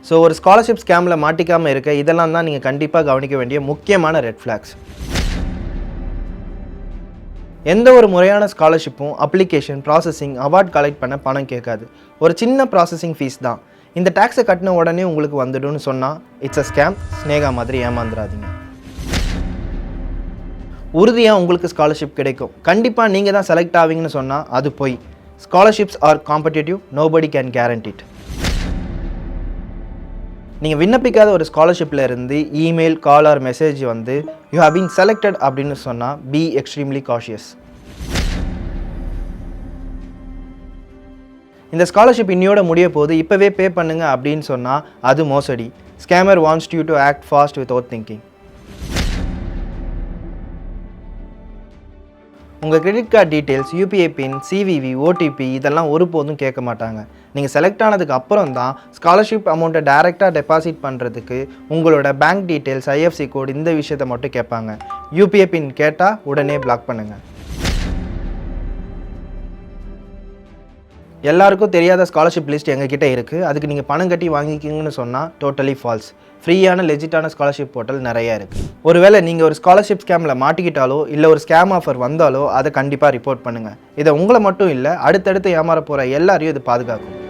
So ஒரு scholarship ஸ்கேமில் மாட்டிக்காமல் இருக்க இதெல்லாம் தான் நீங்கள் கண்டிப்பாக கவனிக்க வேண்டிய முக்கியமான ரெட் ஃப்ளாக்ஸ். எந்த ஒரு முறையான ஸ்காலர்ஷிப்பும் அப்ளிகேஷன், ப்ராசஸிங், அவார்ட் கலெக்ட் பண்ண பணம் கேட்காது. ஒரு சின்ன ப்ராசஸிங் ஃபீஸ் தான். இந்த டேக்ஸை கட்டின உடனே உங்களுக்கு வந்துடும்னு சொன்னால் இட்ஸ் அ ஸ்கேம். ஸ்னேகா மாதிரி ஏமாந்துடாதீங்க. உறுதியாக உங்களுக்கு ஸ்காலர்ஷிப் கிடைக்கும், கண்டிப்பாக நீங்கள் தான் செலக்ட் ஆவீங்கன்னு சொன்னால் அது போய். Scholarships are competitive, nobody can guarantee it. நீங்கள் விண்ணப்பிக்காத ஒரு ஸ்காலர்ஷிப்பில் இருந்து இமெயில், கால் ஆர் மெசேஜ் வந்து யூ ஹவ் பீன் செலக்டட் அப்படின்னு சொன்னால் பி எக்ஸ்ட்ரீம்லி காஷியஸ். இந்த ஸ்காலர்ஷிப் இன்னையோட முடிய போது இப்போவே பே பண்ணுங்க அப்படின்னு சொன்னால் அது மோசடி. Scammer wants you to act fast without thinking. உங்கள் கிரெடிட் கார்டு டீட்டெயில்ஸ், யூபிஐ பின், சிவிவி, ஓடிபி இதெல்லாம் ஒருபோதும் கேட்க மாட்டாங்க. நீங்கள் செலக்ட் ஆனதுக்கு அப்புறம் தான் ஸ்காலர்ஷிப் அமௌண்ட்டை டைரெக்டாக டெபாசிட் பண்ணுறதுக்கு உங்களோட பேங்க் டீட்டெயில்ஸ், ஐஎஃப்சி கோட் இந்த விஷயத்தை மட்டும் கேட்பாங்க. யூபிஐ பின் கேட்டால் உடனே பிளாக் பண்ணுங்கள். எல்லாருக்கும் தெரியாத ஸ்காலர்ஷிப் லிஸ்ட் எங்ககிட்ட இருக்குது, அதுக்கு நீங்கள் பணம் கட்டி வாங்கிக்கிங்கன்னு சொன்னால் டோட்டலி ஃபால்ஸ். ஃப்ரீயான லெஜிட்டான ஸ்காலர்ஷிப் போர்ட்டல் நிறையா இருக்குது. ஒருவேளை நீங்கள் ஒரு ஸ்காலர்ஷிப் ஸ்கேமில் மாட்டிக்கிட்டாலோ இல்லை ஒரு ஸ்கேம் ஆஃபர் வந்தாலோ அதை கண்டிப்பாக ரிப்போர்ட் பண்ணுங்கள். இதை உங்களை மட்டும் இல்லை, அடுத்தடுத்து ஏமாற போகிற எல்லாரையும் இது பாதுகாக்கும்.